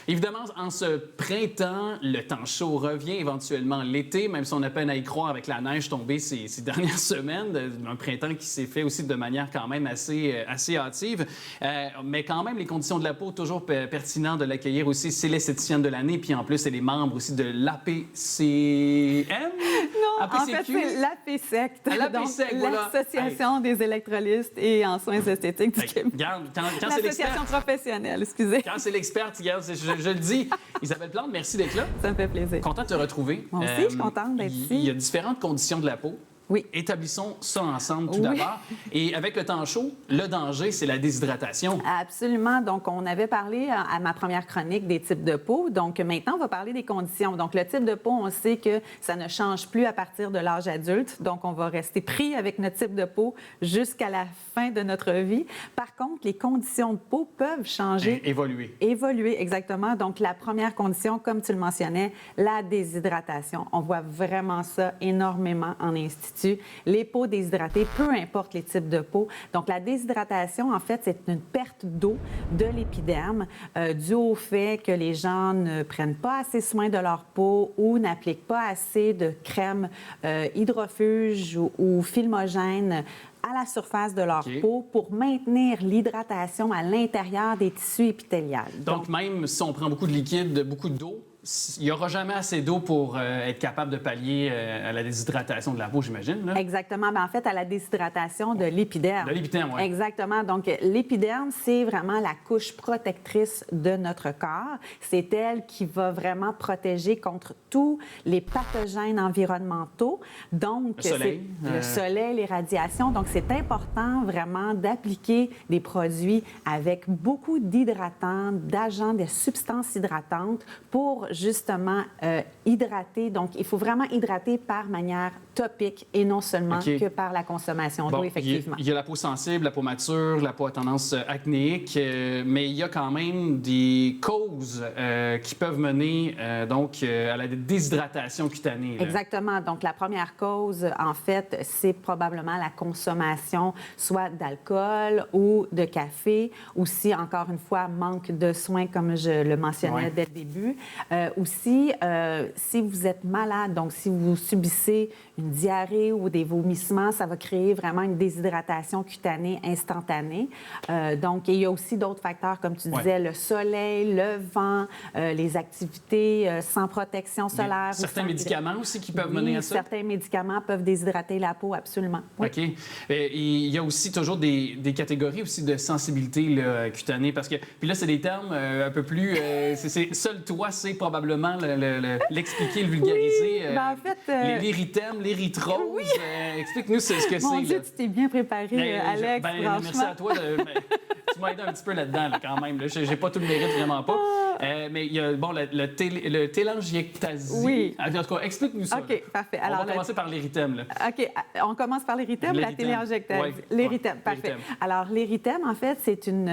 Évidemment, en ce printemps, le temps chaud revient, éventuellement l'été, même si on a peine à y croire avec la neige tombée ces dernières semaines, un printemps qui s'est fait aussi de manière quand même assez hâtive. Mais quand même, les conditions de la peau, toujours pertinent de l'accueillir aussi. C'est l'esthéticienne de l'année, puis en plus, elle est membre aussi de l'APCM. Non, APCQ? en fait, c'est l'APSECT, l'APSECT, voilà. l'Association des électrolystes et en soins esthétiques du Québec. Regarde, quand c'est l'expert... L'association professionnelle, excusez. Quand c'est l'experte, regarde, je le dis. Isabelle Plante, merci d'être là. Ça me fait plaisir. Content de te retrouver. Moi aussi, je suis contente d'être ici. Il y a différentes conditions de la peau. Oui. Établissons ça ensemble tout d'abord. Et avec le temps chaud, le danger, c'est la déshydratation. Absolument. Donc, on avait parlé à ma première chronique des types de peau. Donc, maintenant, on va parler des conditions. Donc, le type de peau, on sait que ça ne change plus à partir de l'âge adulte. Donc, on va rester pris avec notre type de peau jusqu'à la fin de notre vie. Par contre, les conditions de peau peuvent changer. Évoluer. Évoluer, exactement. Donc, la première condition, comme tu le mentionnais, la déshydratation. On voit vraiment ça énormément en institut. Les peaux déshydratées, peu importe les types de peau. Donc, la déshydratation, en fait, c'est une perte d'eau de l'épiderme due au fait que les gens ne prennent pas assez soin de leur peau ou n'appliquent pas assez de crème hydrofuge ou filmogène à la surface de leur peau pour maintenir l'hydratation à l'intérieur des tissus épithéliales. Donc, même si on prend beaucoup de liquide, beaucoup d'eau, il n'y aura jamais assez d'eau pour être capable de pallier à la déshydratation de la peau, j'imagine. Là. Exactement. Bien, en fait, à la déshydratation de l'épiderme. De l'épiderme, oui. Exactement. Donc, l'épiderme, c'est vraiment la couche protectrice de notre corps. C'est elle qui va vraiment protéger contre tous les pathogènes environnementaux. Donc, le soleil. Le soleil, les radiations. Donc, c'est important vraiment d'appliquer des produits avec beaucoup d'hydratants, d'agents, de substances hydratantes pour justement hydrater. Donc, il faut vraiment hydrater par manière topique et non seulement que par la consommation d'eau, effectivement. Il y a la peau sensible, la peau mature, la peau à tendance acnéique, mais il y a quand même des causes qui peuvent mener donc à la déshydratation cutanée. Là. Exactement. Donc, la première cause, en fait, c'est probablement la consommation soit d'alcool ou de café. Aussi, encore une fois, manque de soins, comme je le mentionnais dès le début. Aussi, si vous êtes malade, donc si vous subissez une diarrhée ou des vomissements, ça va créer vraiment une déshydratation cutanée instantanée. Donc, il y a aussi d'autres facteurs, comme tu disais, le soleil, le vent, les activités sans protection solaire. Certains médicaments aussi qui peuvent mener à ça? Certains médicaments peuvent déshydrater la peau, absolument. Oui. OK. Il y a aussi toujours des catégories aussi de sensibilité là, cutanée, parce que, puis là, c'est des termes un peu plus... seul toi sais probablement l'expliquer, le vulgariser. Oui, en fait... l'érythème, l'érythrose. Oui. Explique-nous ce que c'est. Mon Dieu, tu t'es bien préparé, Alex, franchement. Merci à toi. Tu m'as aidé un petit peu là-dedans, là, quand même. Je n'ai pas tout le mérite, vraiment pas. Mais il y a le télangiectasie. Oui. En tout cas, explique-nous ça. OK, parfait. Alors, on va commencer par l'érythème. Là. OK. On commence par l'érythème ou la télangiectasie? Oui. L'érythème, parfait. Alors, l'érythème, en fait, c'est une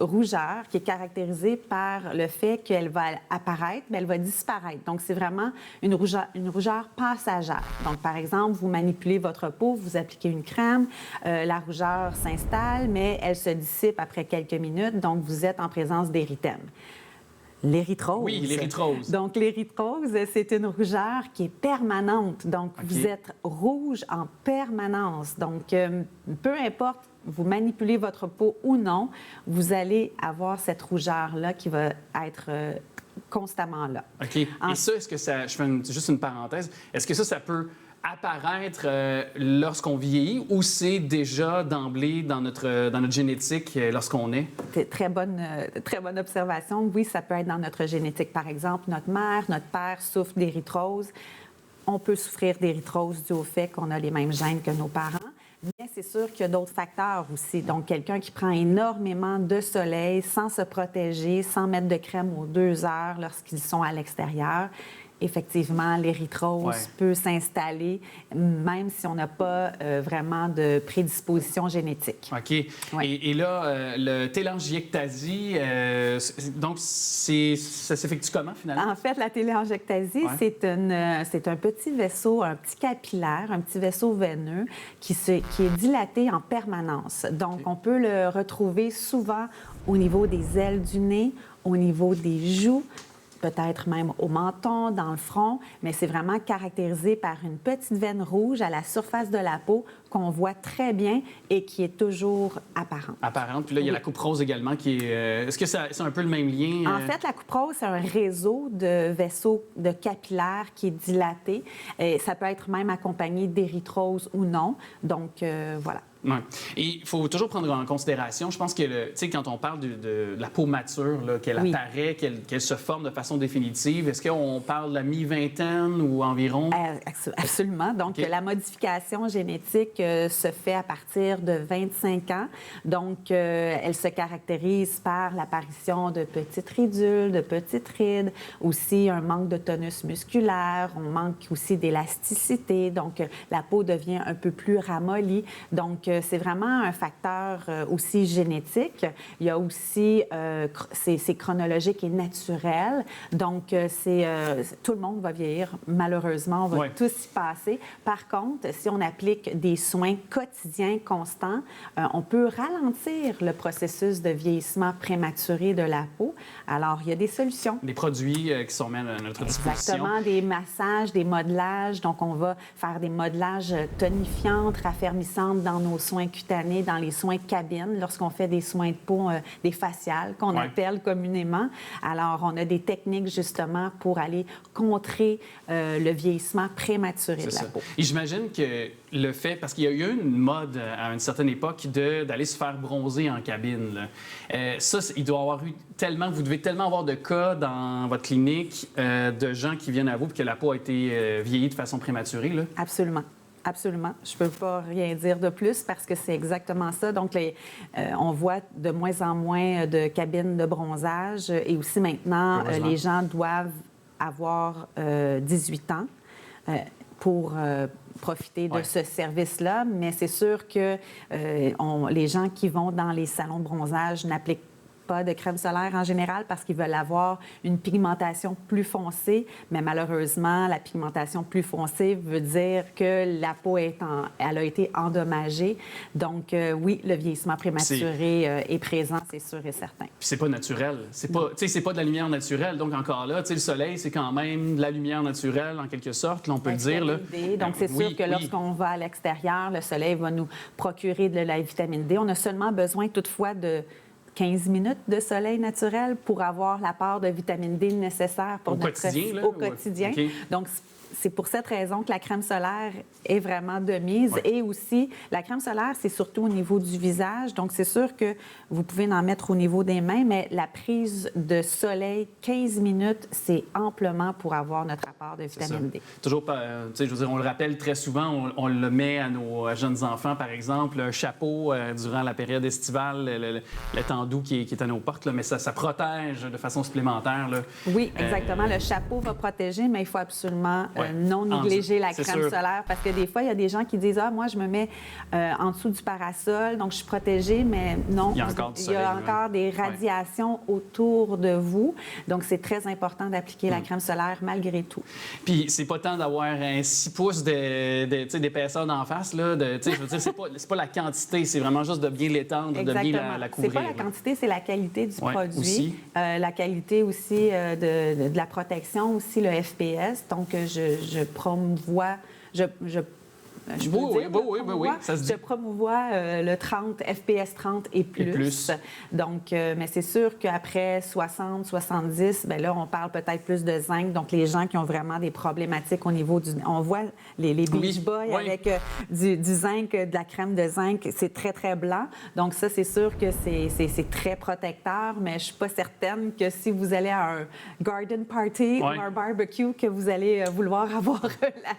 rougeur qui est caractérisée par le fait qu'elle va apparaître, mais elle va disparaître. Donc, c'est vraiment une rougeur passagère. Donc, par exemple, vous manipulez votre peau, vous appliquez une crème, la rougeur s'installe, mais elle se dissipe après quelques minutes. Donc, vous êtes en présence d'érythème. L'érythrose. Oui, l'érythrose. Donc, l'érythrose, c'est une rougeur qui est permanente. Donc, vous êtes rouge en permanence. Donc, peu importe, vous manipulez votre peau ou non, vous allez avoir cette rougeur-là qui va être constamment là. OK. Et ça, est-ce que ça... Je fais juste une parenthèse. Est-ce que ça peut apparaître lorsqu'on vieillit ou c'est déjà d'emblée dans notre génétique lorsqu'on est? Très bonne observation. Oui, ça peut être dans notre génétique. Par exemple, notre mère, notre père souffrent d'érythrose. On peut souffrir d'érythrose dû au fait qu'on a les mêmes gènes que nos parents. Mais c'est sûr qu'il y a d'autres facteurs aussi. Donc, quelqu'un qui prend énormément de soleil sans se protéger, sans mettre de crème aux 2 heures lorsqu'ils sont à l'extérieur, effectivement, l'érythrose peut s'installer, même si on n'a pas vraiment de prédisposition génétique. OK. Ouais. Et là, le télangiectasie, donc, ça s'effectue comment, finalement? En fait, la télangiectasie, c'est un petit vaisseau, un petit capillaire, un petit vaisseau veineux qui est dilaté en permanence. Donc, on peut le retrouver souvent au niveau des ailes du nez, au niveau des joues, peut-être même au menton, dans le front, mais c'est vraiment caractérisé par une petite veine rouge à la surface de la peau qu'on voit très bien et qui est toujours apparente. Apparente. Puis là, il y a la coupe rose également qui est... Est-ce que c'est un peu le même lien? En fait, la coupe rose, c'est un réseau de vaisseaux de capillaires qui est dilaté. Et ça peut être même accompagné d'érythrose ou non. Donc, voilà. Ouais. Et il faut toujours prendre en considération, je pense que, tu sais, quand on parle de la peau mature, qu'elle apparaît, qu'elle se forme de façon définitive, est-ce qu'on parle de la mi-vingtaine ou environ? Absolument. Donc, la modification génétique se fait à partir de 25 ans. Donc, elle se caractérise par l'apparition de petites ridules, de petites rides, aussi un manque de tonus musculaire, on manque aussi d'élasticité. Donc, la peau devient un peu plus ramollie. Donc, c'est vraiment un facteur aussi génétique. Il y a aussi, c'est chronologique et naturel. Donc, tout le monde va vieillir, malheureusement, on va tous y passer. Par contre, si on applique des soins quotidiens constants, on peut ralentir le processus de vieillissement prématuré de la peau. Alors, il y a des solutions. Des produits qui sont mis à notre disposition. Exactement, des massages, des modelages. Donc, on va faire des modelages tonifiantes, raffermissantes dans nos soins cutanés, dans les soins cabines, lorsqu'on fait des soins de peau, des faciales, qu'on appelle communément. Alors, on a des techniques, justement, pour aller contrer le vieillissement prématuré de la peau. Et j'imagine que le fait, parce qu'il y a eu une mode à une certaine époque d'aller se faire bronzer en cabine. Ça, il doit avoir eu tellement, vous devez tellement avoir de cas dans votre clinique de gens qui viennent à vous et que la peau a été vieillie de façon prématurée. Là. Absolument. Absolument. Je ne peux pas rien dire de plus parce que c'est exactement ça. Donc, on voit de moins en moins de cabines de bronzage et aussi maintenant, les gens doivent avoir 18 ans pour profiter de ce service-là. Mais c'est sûr que les gens qui vont dans les salons de bronzage n'appliquent pas de crème solaire en général parce qu'ils veulent avoir une pigmentation plus foncée, mais malheureusement, la pigmentation plus foncée veut dire que la peau elle a été endommagée. Donc, oui, le vieillissement prématuré est présent, c'est sûr et certain. Puis c'est pas naturel. C'est pas de la lumière naturelle. Donc, encore là, le soleil, c'est quand même de la lumière naturelle, en quelque sorte, là, on peut le dire. Là. Donc, c'est sûr que lorsqu'on va à l'extérieur, le soleil va nous procurer de la vitamine D. On a seulement besoin, toutefois, de 15 minutes de soleil naturel pour avoir l'apport de vitamine D nécessaire pour au quotidien. Okay. Donc, c'est pour cette raison que la crème solaire est vraiment de mise. Et aussi, la crème solaire, c'est surtout au niveau du visage. Donc, c'est sûr que vous pouvez en mettre au niveau des mains, mais la prise de soleil, 15 minutes, c'est amplement pour avoir notre apport de vitamine D. Toujours, je veux dire, on le rappelle très souvent, on le met à nos jeunes enfants, par exemple, un chapeau durant la période estivale, le temps doux qui est à nos portes, là, mais ça protège de façon supplémentaire. Là. Oui, exactement. Le chapeau va protéger, mais il faut absolument non négliger la crème solaire parce que des fois, il y a des gens qui disent « Ah, moi, je me mets en dessous du parasol, donc je suis protégée », mais non, il y a encore des radiations autour de vous. Donc, c'est très important d'appliquer la crème solaire malgré tout. Puis, c'est pas tant d'avoir un 6 pouces d'épaisseur d'en face. Là, je veux dire, c'est pas la quantité, c'est vraiment juste de bien l'étendre, de bien la couvrir. C'est pas la quantité, c'est la qualité du produit. Aussi. La qualité aussi de la protection, aussi le FPS. Donc, je promouvois, je promouvois le 30, FPS 30 et plus. Donc, mais c'est sûr qu'après 60, 70, bien là, on parle peut-être plus de zinc. Donc, les gens qui ont vraiment des problématiques au niveau du... On voit les Beach Boys avec du zinc, de la crème de zinc, c'est très, très blanc. Donc, ça, c'est sûr que c'est très protecteur, mais je ne suis pas certaine que si vous allez à un garden party ou un barbecue, que vous allez vouloir avoir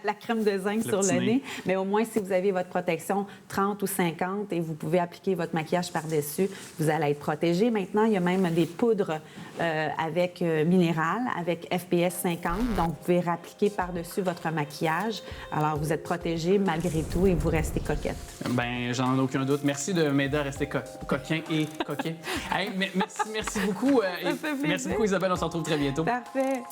la crème de zinc sur le nez. Mais bien, au moins, si vous avez votre protection 30 ou 50 et vous pouvez appliquer votre maquillage par-dessus, vous allez être protégé. Maintenant, il y a même des poudres avec minéral, avec FPS 50. Donc, vous pouvez appliquer par-dessus votre maquillage. Alors, vous êtes protégé malgré tout et vous restez coquette. Bien, j'en ai aucun doute. Merci de m'aider à rester coquin et coquet. Hey, merci beaucoup. Ça fait plaisir. Merci beaucoup, Isabelle. On se retrouve très bientôt. Parfait.